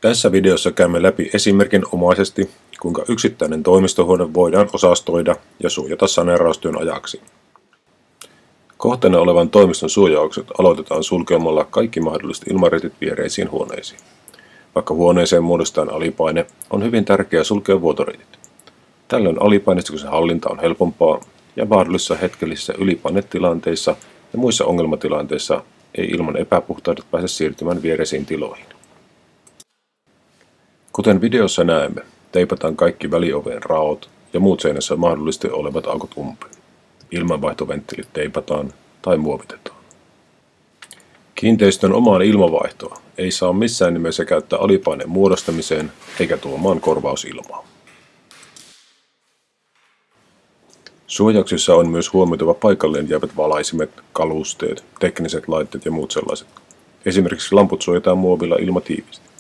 Tässä videossa käymme läpi esimerkinomaisesti, kuinka yksittäinen toimistohuone voidaan osastoida ja suojata saneeraustyön ajaksi. Kohteena olevan toimiston suojaukset aloitetaan sulkemalla kaikki mahdolliset ilmareitit viereisiin huoneisiin. Vaikka huoneeseen muodostetaan alipaine, on hyvin tärkeää sulkea vuotoreitit. Tällöin alipaineistuksen hallinta on helpompaa ja mahdollisissa hetkellisissä ylipainetilanteissa ja muissa ongelmatilanteissa ei ilman epäpuhtaudet pääse siirtymään viereisiin tiloihin. Kuten videossa näemme, teipataan kaikki välioveen raot ja muut seinässä mahdollisesti olevat aukot umpeen. Ilmanvaihtoventtiilit teipataan tai muovitetaan. Kiinteistön omaan ilmavaihtoa ei saa missään nimessä käyttää alipaineen muodostamiseen eikä tuomaan korvausilmaa. Suojauksissa on myös huomioitava paikalleen jäävät valaisimet, kalusteet, tekniset laitteet ja muut sellaiset. Esimerkiksi lamput suojataan muovilla ilmatiivisti.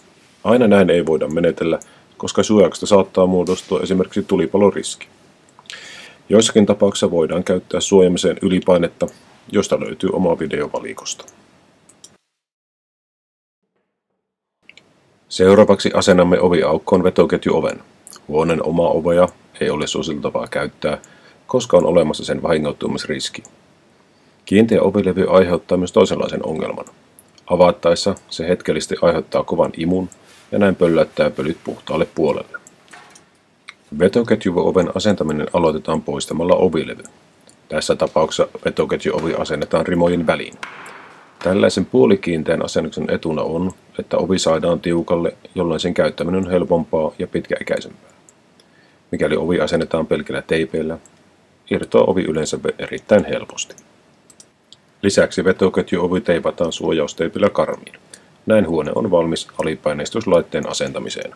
Aina näin ei voida menetellä, koska suojauksesta saattaa muodostua esimerkiksi tulipaloriski. Joissakin tapauksissa voidaan käyttää suojaamiseen ylipainetta, josta löytyy oma video valikosta. Seuraavaksi asennamme oviaukkoon vetoketjuoven. Huoneen omaa ovea ei ole suositeltavaa käyttää, koska on olemassa sen vahingoittumisriski. Kiinteä ovilevy aiheuttaa myös toisenlaisen ongelman. Avattaessa se hetkellisesti aiheuttaa kovan imun ja näin pöllättää pölyt puhtaalle puolelle. Vetoketjuoven asentaminen aloitetaan poistamalla ovilevy. Tässä tapauksessa vetoketjuovi asennetaan rimojen väliin. Tällaisen puolikiinteän asennuksen etuna on, että ovi saadaan tiukalle, jolloin sen käyttäminen on helpompaa ja pitkäikäisempää. Mikäli ovi asennetaan pelkillä teipeillä, irtoaa ovi yleensä erittäin helposti. Lisäksi vetoketjuovi teipataan suojausteipillä karmiin. Näin huone on valmis alipainestuslaitteen asentamiseen.